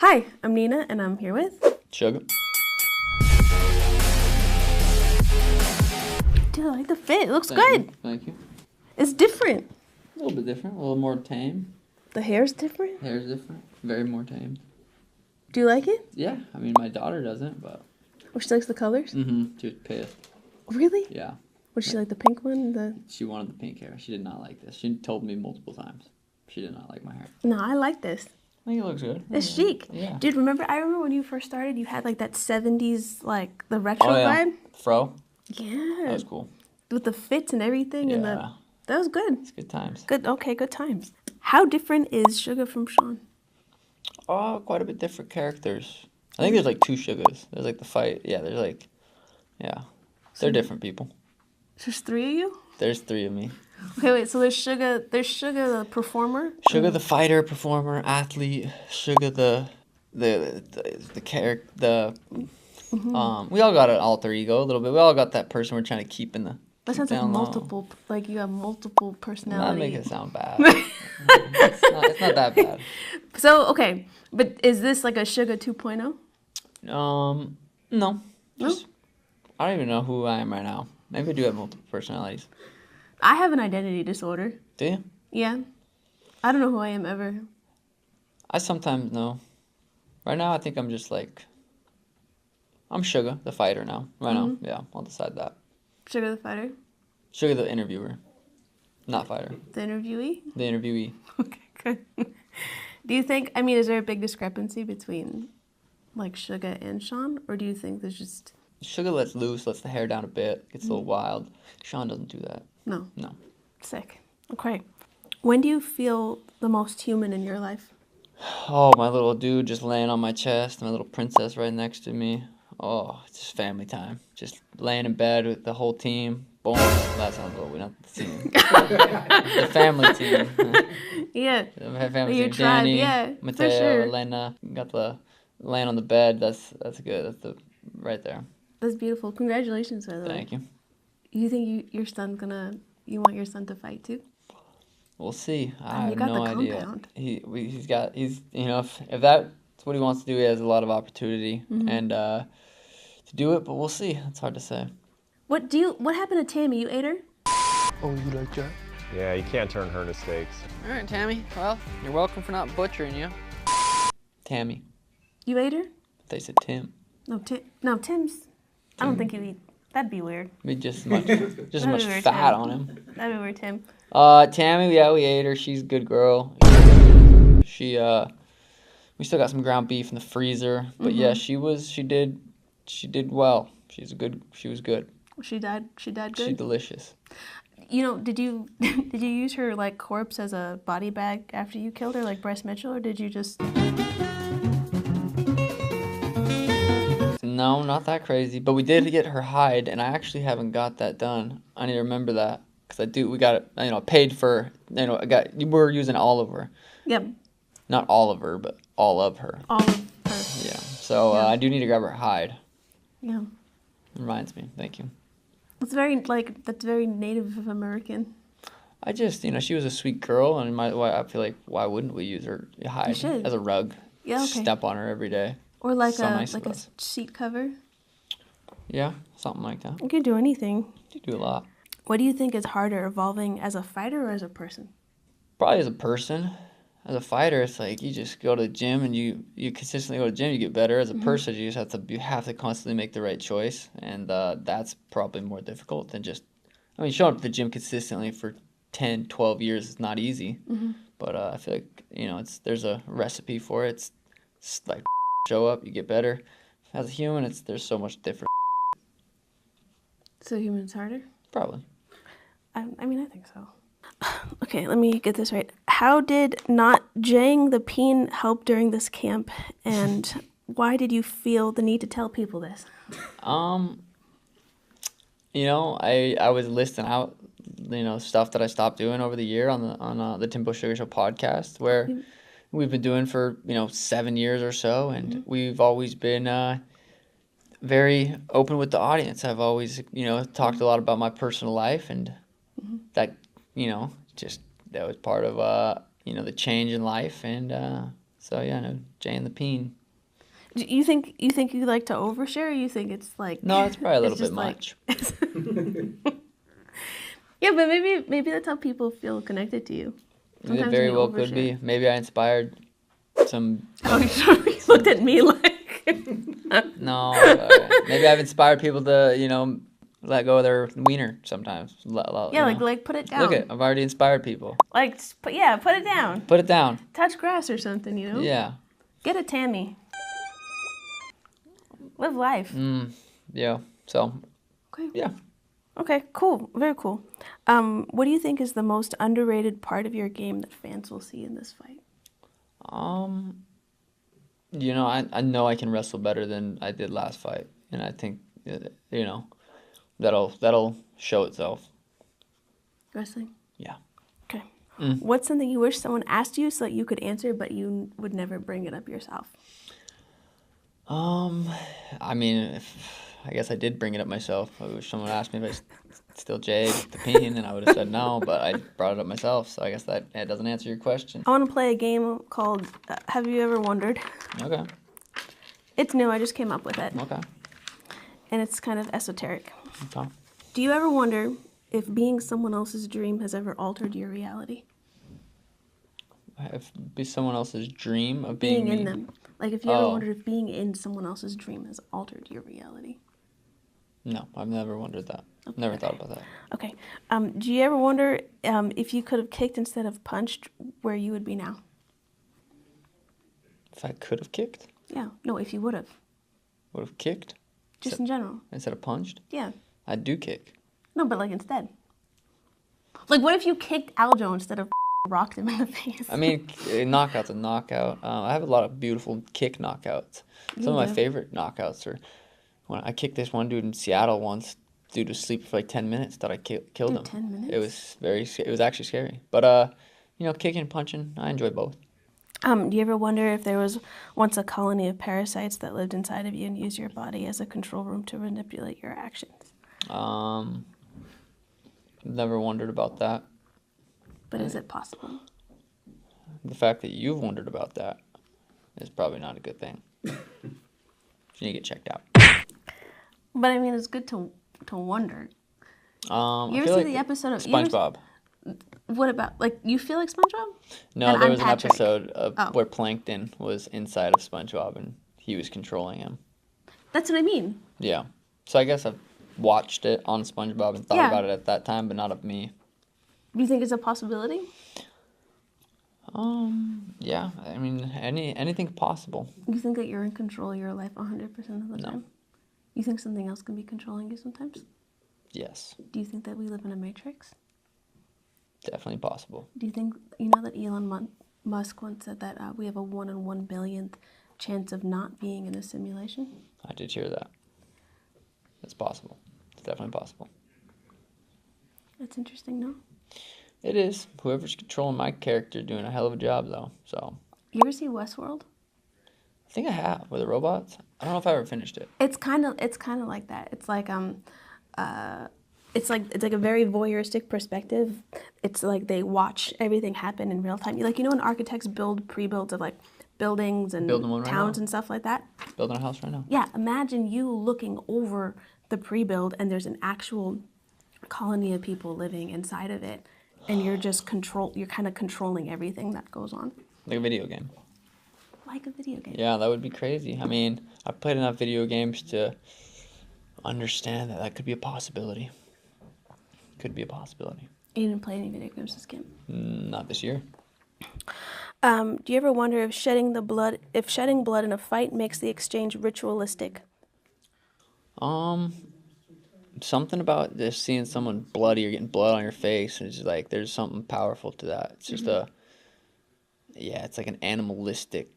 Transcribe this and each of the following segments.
Hi, I'm Nina, and I'm here with... Suga. Dude, I like the fit. It looks Thank good. you. Thank you. It's different. A little bit different. A little more tame. The hair's different? Hair's different. Very more tame. Do you like it? Yeah. I mean, my daughter doesn't, but... Or she likes the colors? Mm-hmm. She was pissed. Really? Yeah. Would she like the pink one? She wanted the pink hair. She did not like this. She told me multiple times. She did not like my hair. No, I like this. I think it looks good. It's chic. Yeah. Dude, I remember when you first started, you had like that 70s, like the retro vibe. Fro? Yeah. That was cool. With the fits and everything. Yeah. That was good. It's good times. Good times. How different is Suga from Sean? Oh, quite a bit different characters. I think there's like two Sugas. There's like the fight. Yeah, there's like... Yeah. They're different people. There's 3 of you? There's 3 of me. Okay, wait, so there's Suga the performer? Suga the fighter, performer, athlete. Suga the character, we all got an alter ego a little bit. We all got that person we're trying to keep in the... That sounds like multiple, like you have multiple personalities. Not make it sound bad. it's not that bad. So, okay, but is this like a Suga 2.0? No. Just, I don't even know who I am right now. Maybe I do have multiple personalities. I have an identity disorder. Do you? Yeah. I don't know who I am ever. I sometimes know. Right now, I think I'm just like... I'm Suga, the fighter now. Right now, yeah, I'll decide that. Suga the fighter? Suga the interviewer. Not fighter. The interviewee? The interviewee. Okay, good. Do you think, I mean, is there a big discrepancy between like Suga and Sean? Or do you think there's just... Suga lets loose, lets the hair down a bit, gets a little wild. Sean doesn't do that. No. No. Sick. Okay. When do you feel the most human in your life? Oh, my little dude just laying on my chest, my little princess right next to me. Oh, it's just family time. Just laying in bed with the whole team. Boom. That sounds a little weird, not the team. The family team. Yeah. The family Your team. tribe, Danny, yeah, Mateo, for sure. Elena. Got the laying on the bed. That's good. That's the right there. That's beautiful. Congratulations, by the way. Thank you. You think you want your son to fight too? We'll see. I you have got no the idea. compound. He's if that's what he wants to do, he has a lot of opportunity and to do it. But we'll see. It's hard to say. What happened to Tammy? You ate her? Oh, you like that? Yeah, you can't turn her into steaks. All right, Tammy. Well, you're welcome for not butchering you. Tammy. You ate her? They said Tim. No, Tim's. I don't think he'd eat. That'd be weird. Be just as much weird, fat Tim. on him. That'd be weird, Tim. Tammy, yeah, we ate her. She's a good girl. We still got some ground beef in the freezer, but yeah, she did well. She was good. She died good? She's delicious. You know, did you use her like corpse as a body bag after you killed her, like Bryce Mitchell, or did you just... No, not that crazy, but we did get her hide, and I actually haven't got that done. I need to remember that, because we got it, paid for, we're using all of her. Yep. Not all of her, but all of her. All of her. Yeah, so I do need to grab her hide. Yeah. Reminds me, thank you. That's very Native American. I just, she was a sweet girl, and I feel like, why wouldn't we use her hide as a rug? Yeah, okay. Step on her every day. Or like nice a seat cover. Yeah, something like that. You can do anything. You do a lot. What do you think is harder, evolving as a fighter or as a person? Probably as a person. As a fighter, it's like you just go to the gym and you consistently go to the gym, you get better. As a person, you just have to constantly make the right choice, and that's probably more difficult than just... showing up to the gym consistently for 10, 12 years is not easy, but I feel like, there's a recipe for it. It's like show up, you get better. As a human, there's so much different. So human's harder? Probably. I think so. Okay, let me get this right. How did not jang the peen help during this camp, and why did you feel the need to tell people this? I was listing out, stuff that I stopped doing over the year on the Timbo Sugar Show podcast, where we've been doing for 7 years or so, and we've always been very open with the audience. I've always talked a lot about my personal life, and that that was part of the change in life, and So yeah, no, Jay and the peen. You think you like to overshare, or you think it's like... No, it's probably a little just bit like- much. Yeah, but maybe that's how people feel connected to you. It Sometimes very when you well could be. overshare. Maybe I inspired some. Oh, you looked at me like... No, maybe I've inspired people to, let go of their wiener sometimes. Yeah, like put it down. Look I've already inspired people. Like, put it down. Put it down. Touch grass or something, you know? Yeah. Get a Tammy. Live life. Yeah. So, Okay. yeah. Okay, cool. Very cool. What do you think is the most underrated part of your game that fans will see in this fight? I know I can wrestle better than I did last fight, and I think that'll show itself. Wrestling? Yeah. Okay. What's something you wish someone asked you so that you could answer, but you would never bring it up yourself? I mean, I guess I did bring it up myself. I wish someone asked me if I still Jade the peen, and I would have said no, but I brought it up myself, so I guess that doesn't answer your question. I want to play a game called Have You Ever Wondered? Okay. It's new. I just came up with it. Okay. And it's kind of esoteric. Okay. Do you ever wonder if being someone else's dream has ever altered your reality? If be someone else's dream of Being being in me? them. Like if you ever wondered if being in someone else's dream has altered your reality. No, I've never wondered that. Never thought about that. Okay. Do you ever wonder if you could have kicked instead of punched, where you would be now? If I could have kicked? Yeah. No, if you would have. Would have kicked? Just in general. Instead of punched? Yeah. I'd do kick. No, but like instead. Like what if you kicked Aljo instead of rocked him in the face? I mean, knockout's a knockout. I have a lot of beautiful kick knockouts. Some of my favorite knockouts are when I kicked this one dude in Seattle once. Dude was sleeping for like 10 minutes. Thought I killed him. 10 minutes? It was actually scary. But kicking and punching, I enjoy both. Do you ever wonder if there was once a colony of parasites that lived inside of you and used your body as a control room to manipulate your actions? Never wondered about that. But is it possible? The fact that you've wondered about that is probably not a good thing. You need to get checked out. But I mean, it's good to wonder. You ever see the episode of SpongeBob? What about, like, you feel like SpongeBob? No, And there I'm was Patrick. an episode of where Plankton was inside of SpongeBob and he was controlling him. That's what I mean. Yeah. So I guess I've watched it on SpongeBob and thought Yeah. about it at that time, but not of me. Do you think it's a possibility? Yeah. I mean, anything's possible. You think that you're in control of your life 100% of the No. time? You think something else can be controlling you sometimes? Yes. Do you think that we live in a matrix? Definitely possible. Do you think, that Elon Musk once said that we have a 1 in 1 billionth chance of not being in a simulation? I did hear that. It's possible. It's definitely possible. That's interesting, no? It is. Whoever's controlling my character doing a hell of a job, though. So. You ever see Westworld? I think I have. With the robots? I don't know if I ever finished it. It's kind of like that. It's like it's like a very voyeuristic perspective. It's like they watch everything happen in real time. When architects build pre-builds of like buildings and Building one right towns now. and stuff like that. Building a house right now. Yeah, imagine you looking over the pre-build and there's an actual colony of people living inside of it, and you're kind of controlling everything that goes on. Like a video game. Like a video game. Yeah, that would be crazy. I mean, I've played enough video games to understand that could be a possibility. Could be a possibility. You didn't play any video games this game? Not this year. Do you ever wonder if shedding blood in a fight makes the exchange ritualistic? Something about just seeing someone bloody or getting blood on your face, it's just like there's something powerful to that. It's just it's like an animalistic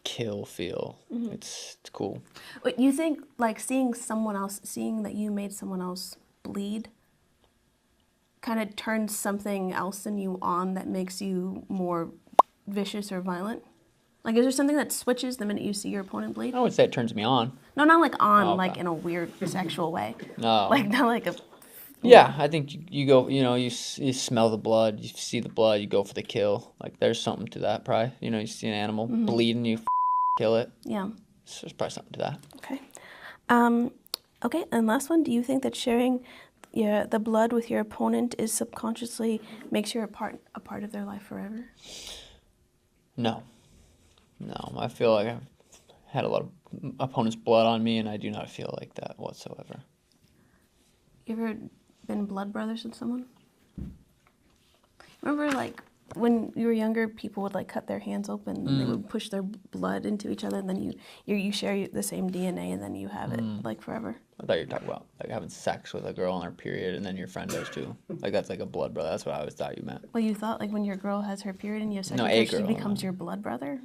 kill feel. It's cool. But you think like seeing that you made someone else bleed kind of turns something else in you on that makes you more vicious or violent? Like, is there something that switches the minute you see your opponent bleed? I would say it turns me on. No, not like on, Oh, okay. like in a weird sexual way. No. Like, not like a Yeah, I think you go, you smell the blood, you see the blood, you go for the kill. Like, there's something to that, probably. You see an animal bleeding, you kill it. Yeah. So there's probably something to that. Okay. Okay, and last one. Do you think that sharing the blood with your opponent is subconsciously makes you a part of their life forever? No. I feel like I've had a lot of opponents' blood on me, and I do not feel like that whatsoever. You ever been blood brothers with someone? Remember, like, when you were younger, people would, like, cut their hands open, and they would push their blood into each other, and then you share the same DNA, and then you have it, like, forever. I thought you were talking about, like, having sex with a girl on her period, and then your friend does, too. Like, that's like a blood brother. That's what I always thought you meant. Well, you thought, like, when your girl has her period and you have sex No, with a her, she girl, becomes no. your blood brother?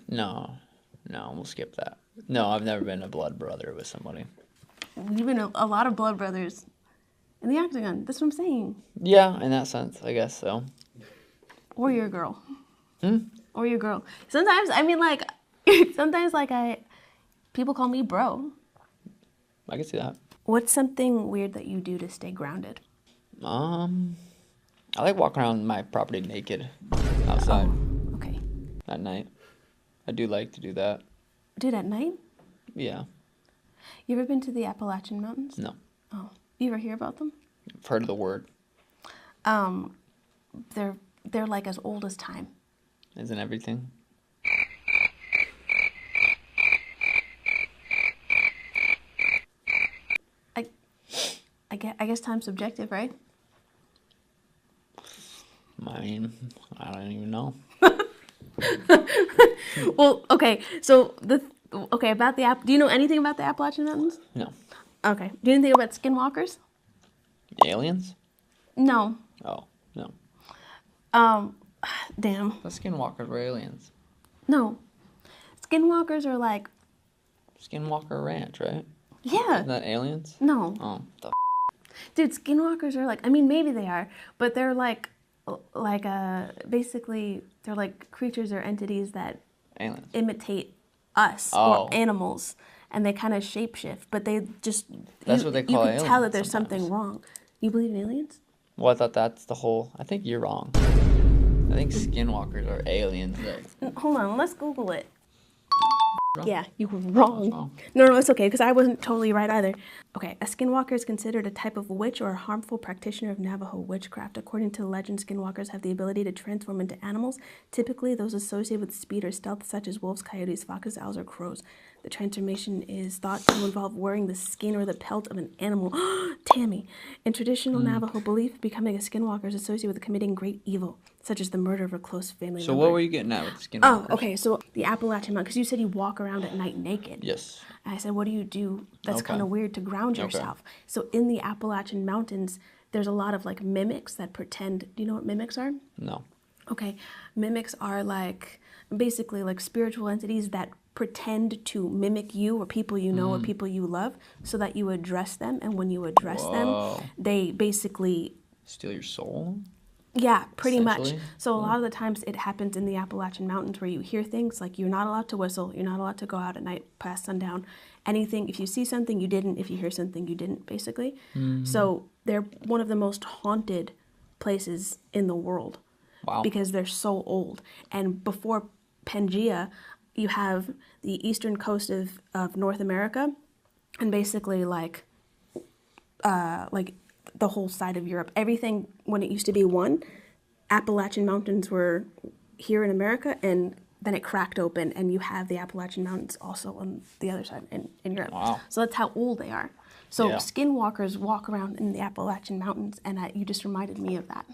No, we'll skip that. No, I've never been a blood brother with somebody. You've been a lot of blood brothers in the octagon. That's what I'm saying. Yeah, in that sense, I guess so. Or your girl. Or your girl. Sometimes, I mean, like, sometimes, like, people call me bro. I can see that. What's something weird that you do to stay grounded? I like walking around my property naked outside Okay. at night. I do like to do that. Dude, at night? Yeah. You ever been to the Appalachian Mountains? No. Oh. You ever hear about them? I've heard of the word. They're like as old as time. Isn't everything? I guess time's subjective, right? I mean, I don't even know. Well, okay. So about the do you know anything about the Appalachian Mountains? No. Okay. Do you know anything about skinwalkers? Aliens? No. Oh, no. Damn. The skinwalkers were aliens. No. Skinwalkers are like, Skinwalker Ranch, right? yeah. Isn't that aliens? No. Oh, the Dude, skinwalkers are like, I mean, maybe they are, but they're like basically, they're like creatures or entities that aliens. imitate us Oh. or animals, and they kind of shapeshift, but they just, That's what they call you can tell that aliens there's something sometimes. wrong. You believe in aliens? Well, I thought that's the whole... I think you're wrong. I think skinwalkers are aliens that... Hold on, let's Google it. Wrong. Yeah, you were wrong. wrong. No, it's okay, because I wasn't totally right either. Okay, a skinwalker is considered a type of witch or a harmful practitioner of Navajo witchcraft. According to legend, skinwalkers have the ability to transform into animals, typically those associated with speed or stealth, such as wolves, coyotes, foxes, owls, or crows. The transformation is thought to involve wearing the skin or the pelt of an animal. Tammy. In traditional Navajo belief, becoming a skinwalker is associated with committing great evil, such as the murder of a close family So member. what were you getting at with the skinwalkers? Oh, okay. So the Appalachian Mountain, because you said you walk around at night naked. Yes. And I said, what do you do that's Okay. kind of weird to ground Okay. yourself? So in the Appalachian Mountains, there's a lot of like mimics that pretend. Do you know what mimics are? No. Okay. Mimics are like basically like spiritual entities that pretend to mimic you or people you know or people you love so that you address them. And when you address Whoa. them, they basically... Steal your soul? Yeah, pretty much. Essentially? So a lot of the times it happens in the Appalachian Mountains where you hear things like you're not allowed to whistle, you're not allowed to go out at night past sundown. Anything, if you see something, you didn't. If you hear something, you didn't, basically. So they're one of the most haunted places in the world. Wow. Because they're so old. And before Pangea, you have the eastern coast of North America and basically like the whole side of Europe. Everything, when it used to be one, Appalachian Mountains were here in America, and then it cracked open, and you have the Appalachian Mountains also on the other side in Europe. Wow. So that's how old they are. So Yeah. skinwalkers walk around in the Appalachian Mountains, and you just reminded me of that.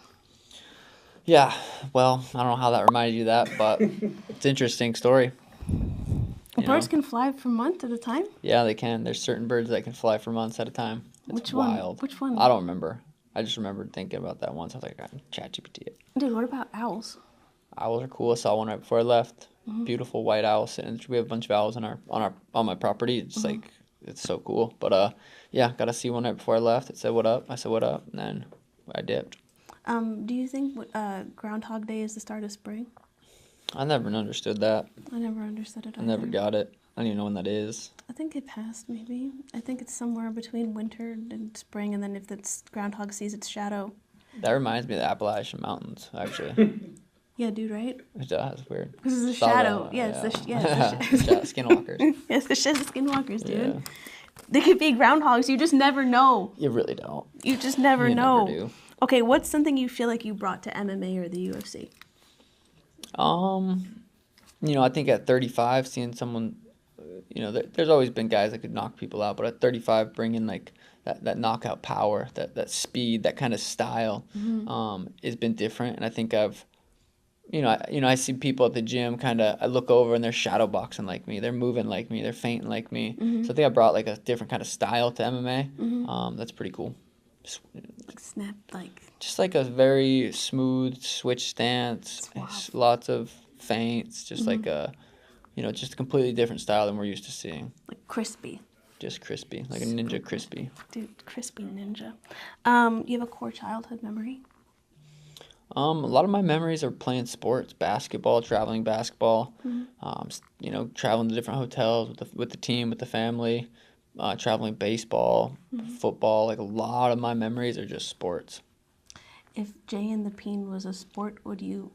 Yeah. Well, I don't know how that reminded you of that, but it's an interesting story. You Birds know? can fly for months at a time? Yeah, they can. There's certain birds that can fly for months at a time. It's Which one? wild. Which one? I don't remember. I just remembered thinking about that once. I was like, I ChatGPT it. Dude, what about owls? Owls are cool. I saw one right before I left. Mm-hmm. Beautiful white owl sitting. We have a bunch of owls on my property. It's Mm-hmm. like it's so cool. But yeah, got to see one right before I left. It said what up. I said what up, and then I dipped. Do you think Groundhog Day is the start of spring? I never understood that. I never understood it I either. never got it. I don't even know when that is. I think it passed, maybe. I think it's somewhere between winter and spring, and then if it's groundhog sees its shadow. That reminds me of the Appalachian Mountains, actually. Yeah, dude, right? It does, weird. Because it's the Saw shadow. that, Yeah, it's the Skinwalkers. yeah, it's the skinwalkers, dude. Yeah. They could be groundhogs. You just never know. You really don't. You just never You know. never do. Okay, what's something you feel like you brought to MMA or the UFC? I think at 35, seeing someone, there's always been guys that could knock people out, but at 35, bringing like that knockout power, that speed, that kind of style, has been different. And I think I see people at the gym I look over and they're shadow boxing like me, they're moving like me, they're feinting like me. So I think I brought like a different kind of style to MMA. That's pretty cool. Snap, just like a very smooth switch stance, lots of feints, just like just a completely different style than we're used to seeing. like crispy. Just crispy, like a ninja crispy. Dude, crispy ninja. You have a core childhood memory? A lot of my memories are playing sports, traveling basketball, traveling to different hotels with the team, with the family, traveling baseball, football. Like a lot of my memories are just sports. If Jay and the Peen was a sport, would you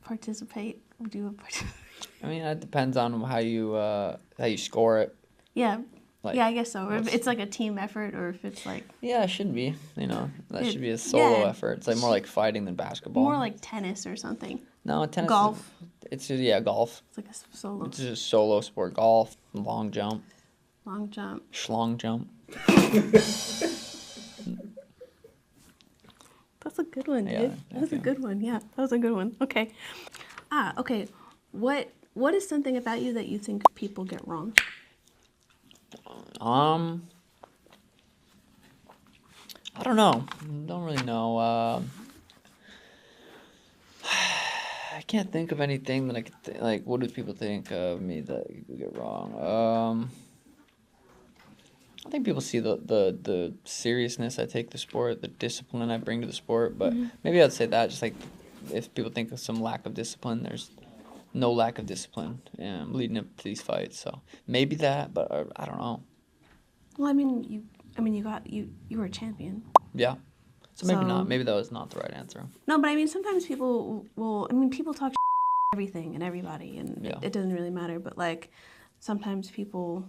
participate? Would you participate? I mean, it depends on how you score it. Yeah. Like, yeah, I guess so. Or if it's like a team effort, or if it's like... Yeah, it should be. That should be a solo effort. It's like more like fighting than basketball. More like tennis or something. No, tennis. Golf. It's just, golf. It's like a solo. It's just a solo sport. Golf, long jump. Long jump. Schlong jump. That's a good one, dude. Yeah, that was a good one. Yeah, that was a good one. Okay. Okay. What is something about you that you think people get wrong? I don't know. Don't really know. I can't think of anything that I could like. What do people think of me that you get wrong? I think people see the seriousness I take the sport, the discipline I bring to the sport. But maybe I'd say that just like if people think of some lack of discipline, there's no lack of discipline leading up to these fights. So maybe that, but I don't know. Well, you were a champion. Yeah. So maybe not. Maybe that was not the right answer. No, but sometimes people people talk everything and everybody, and it doesn't really matter. But like, sometimes people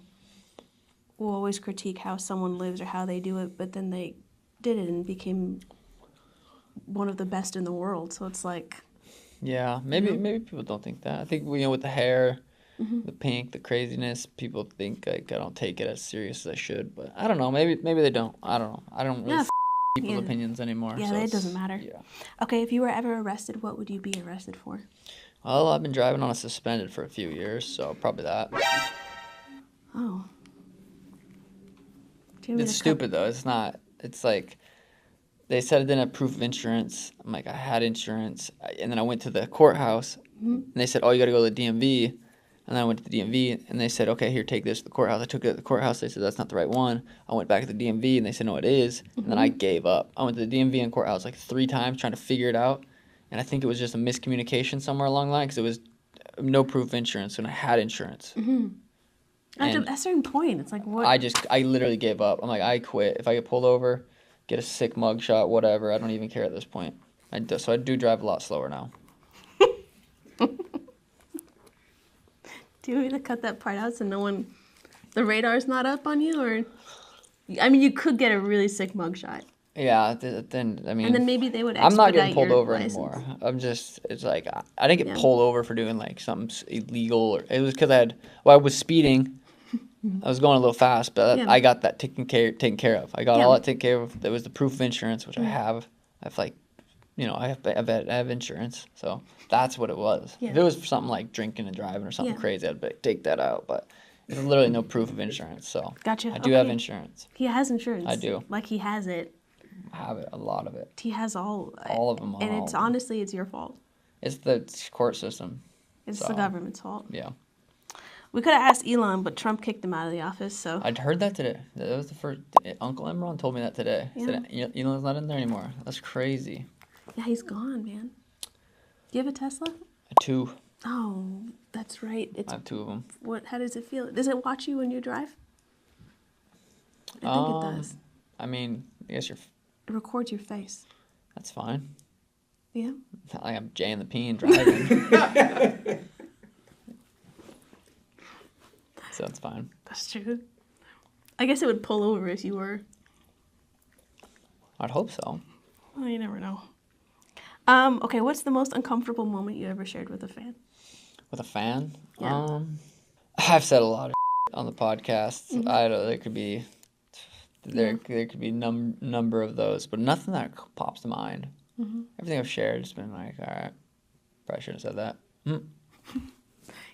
will always critique how someone lives or how they do it, but then they did it and became one of the best in the world. So it's like... Yeah, maybe people don't think that. I think with the hair, the pink, the craziness, people think like I don't take it as serious as I should. But I don't know. Maybe they don't. I don't know. I don't really people's opinions anymore. Yeah, so it doesn't matter. Yeah. Okay, if you were ever arrested, what would you be arrested for? Well, I've been driving on a suspended for a few years, so probably that. Oh. It's stupid though. It's not. It's like they said I didn't have proof of insurance. I'm like, I had insurance, and then I went to the courthouse, and they said, oh, you got to go to the DMV. And then I went to the DMV, and they said, okay, here, take this to the courthouse. I took it to the courthouse. They said, that's not the right one. I went back to the DMV, and they said, no, it is. And then I gave up. I went to the DMV and courthouse like 3 times trying to figure it out. And I think it was just a miscommunication somewhere along the line because it was no proof of insurance, and I had insurance. At a certain point, it's like, what? I literally gave up. I'm like, I quit. If I get pulled over, get a sick mug shot, whatever, I don't even care at this point. So I do drive a lot slower now. Do you want me to cut that part out so the radar's not up on you? Or, you could get a really sick mugshot. Yeah, then, And then maybe they would expedite I'm not getting pulled your over license. anymore. It's like, I didn't get pulled over for doing like something illegal. It was because I was speeding. I was going a little fast, but I got that taken care of. I got all that taken care of. There was the proof of insurance, which I have. I've like, I have insurance, so that's what it was. Yeah. If it was for something like drinking and driving or something crazy, I'd be like, take that out. But there's literally no proof of insurance, so Gotcha. I do have insurance. He has insurance. I do. Like he has it. I have it, a lot of it. He has all of them. And it's honestly, it's your fault. It's the court system. It's the government's fault. Yeah. We could have asked Elon, but Trump kicked him out of the office, so. I'd heard that today. That was the first. Uncle Emron told me that today. He said Elon's not in there anymore. That's crazy. Yeah, he's gone, man. Do you have a Tesla? A 2. Oh, That's right. I have 2 of them. How does it feel? Does it watch you when you drive? I think it does. I mean, I guess It records your face. that's fine. Yeah. Not like I'm jaying the peen driving. So it's fine. That's true. I guess it would pull over if you were. I'd hope so. Well, you never know. Okay, what's the most uncomfortable moment you ever shared with a fan? With a fan? Yeah. I've said a lot of on the podcast. I don't. There could be number of those, but nothing that pops to mind. Everything I've shared has been like, all right, probably shouldn't have said that.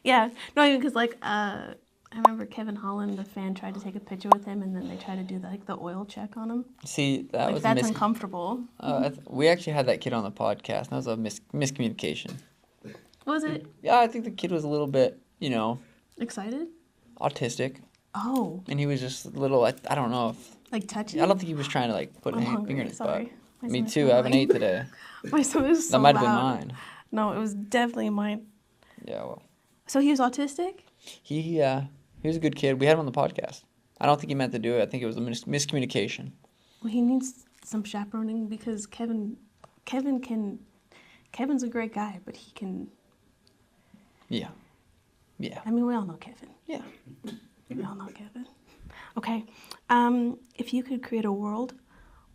Yeah. No, because I remember Kevin Holland, the fan, tried to take a picture with him, and then they tried to do the oil check on him. See, that was that's uncomfortable. We actually had that kid on the podcast. And that was a miscommunication. Was it? Yeah, I think the kid was a little bit, Excited? autistic, Oh. and he was just a little. I don't know if. Like touching? I don't think he was trying to put I'm a hungry, finger in his sorry. butt. My Me stomach's too. I haven't rumbling. ate today. My stomach is so That might have been loud. mine. No, it was definitely mine. Yeah, well, So he was autistic? he was a good kid. We had him on the podcast. I don't think he meant to do it. I think it was a miscommunication. Well, he needs some chaperoning because Kevin's a great guy, but he can. Yeah. Yeah. I mean, we all know Kevin. Yeah. We all know Kevin. Okay. If you could create a world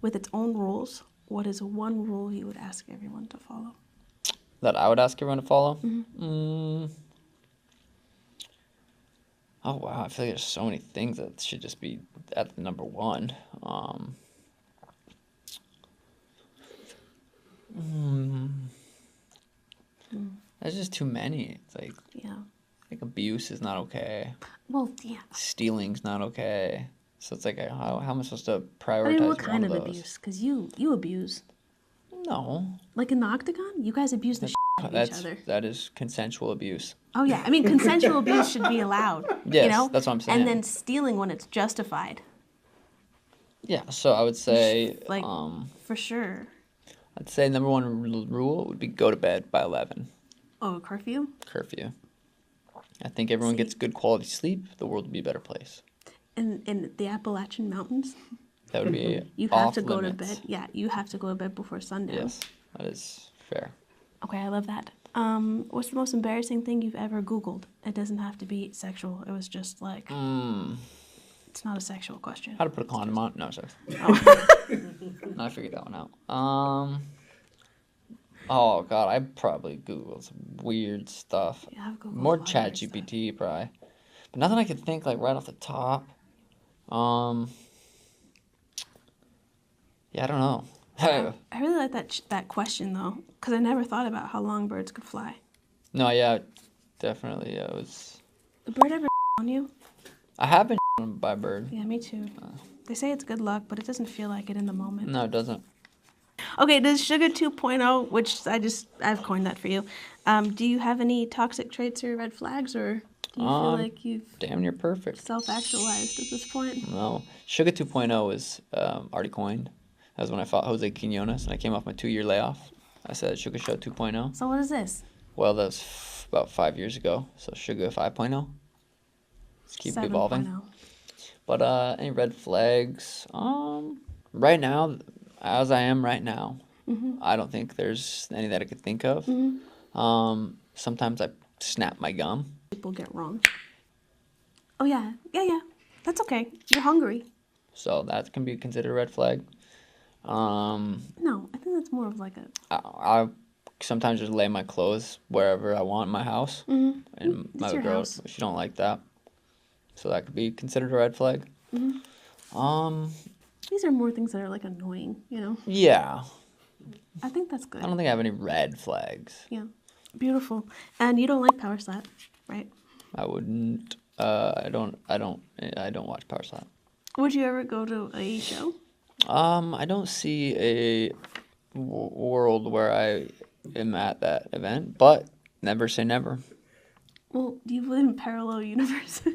with its own rules, what is one rule you would ask everyone to follow? That I would ask everyone to follow? Oh, wow. I feel like there's so many things that should just be at number one. There's just too many. It's Yeah. abuse is not okay. Well, yeah. Stealing's not okay. So it's how am I supposed to prioritize I mean, what one kind of of those? abuse? Because you abuse. No. Like in the octagon, you guys abuse the shit out of each other. That is consensual abuse. Oh, yeah. I mean, consensual abuse should be allowed. Yes, you know? that's what I'm saying. And then stealing when it's justified. Yeah, so I would say, For sure. I'd say number one rule would be go to bed by 11. Oh, curfew? Curfew. I think everyone gets good quality sleep, the world would be a better place. In the Appalachian Mountains, That would be you have off to go limits. to bed. Yeah, you have to go to bed before sundown. Yes, that is fair. Okay, I love that. What's the most embarrassing thing you've ever Googled? It doesn't have to be sexual. It was just it's not a sexual question. How to put a condom on? No, sorry. Oh. I figured that one out. Oh, God, I probably Googled some weird stuff. Yeah, I've Googled More a lot of weird ChatGPT, probably. But nothing I could think, right off the top. Yeah, I don't know. I really like that question though, because I never thought about how long birds could fly. No, yeah, definitely. It was. The bird ever on you? I have been by a bird. Yeah, me too. They say it's good luck, but it doesn't feel like it in the moment. No, it doesn't. Okay, does Suga 2.0, which I've coined that for you. Do you have any toxic traits or red flags, or do you feel like you've Damn near perfect. self-actualized at this point? No. Suga 2.0 was already coined. That was when I fought Jose Quinones, and I came off my 2-year layoff. I said Suga Show 2.0. So what is this? Well, that was about 5 years ago. So Suga 5.0. Let's keep evolving. 7.0. But any red flags? Right now, as I am right now, I don't think there's any that I could think of. Sometimes I snap my gum. People get wrong. Oh yeah. That's okay. You're hungry. So that can be considered a red flag. No, I think that's more of like a. I sometimes just lay my clothes wherever I want in my house. And my It's your girl, house. she don't like that. So that could be considered a red flag. These are more things that are like annoying, you know. Yeah. I think that's good. I don't think I have any red flags. Yeah, beautiful. And you don't like power slap, right? I wouldn't. I don't watch Power Slap. Would you ever go to a show? I don't see a world where I am at that event, but never say never. Well, do you believe in parallel universes?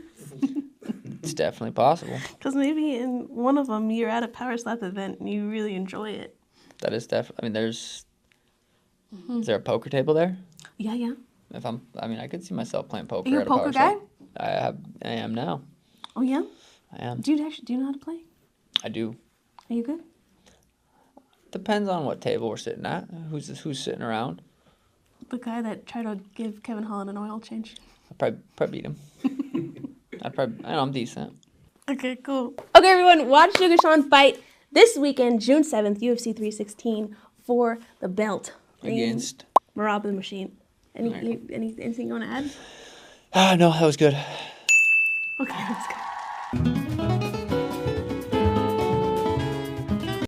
It's definitely possible. Because maybe in one of them you're at a power slap event and you really enjoy it. That is definitely. I mean, there's. Is there a poker table there? Yeah. I could see myself playing poker. Are you a at poker power guy? shop. I am now. Oh yeah. I am. Do you know how to play? I do. Are you good? Depends on what table we're sitting at. Who's sitting around. The guy that tried to give Kevin Holland an oil change. I'd probably beat him. I know I'm decent. Okay, cool. Okay, everyone, watch Suga Sean fight this weekend, June 7th, UFC 316, for the belt. Against Merab the Machine. Anything you want to add? No, that was good.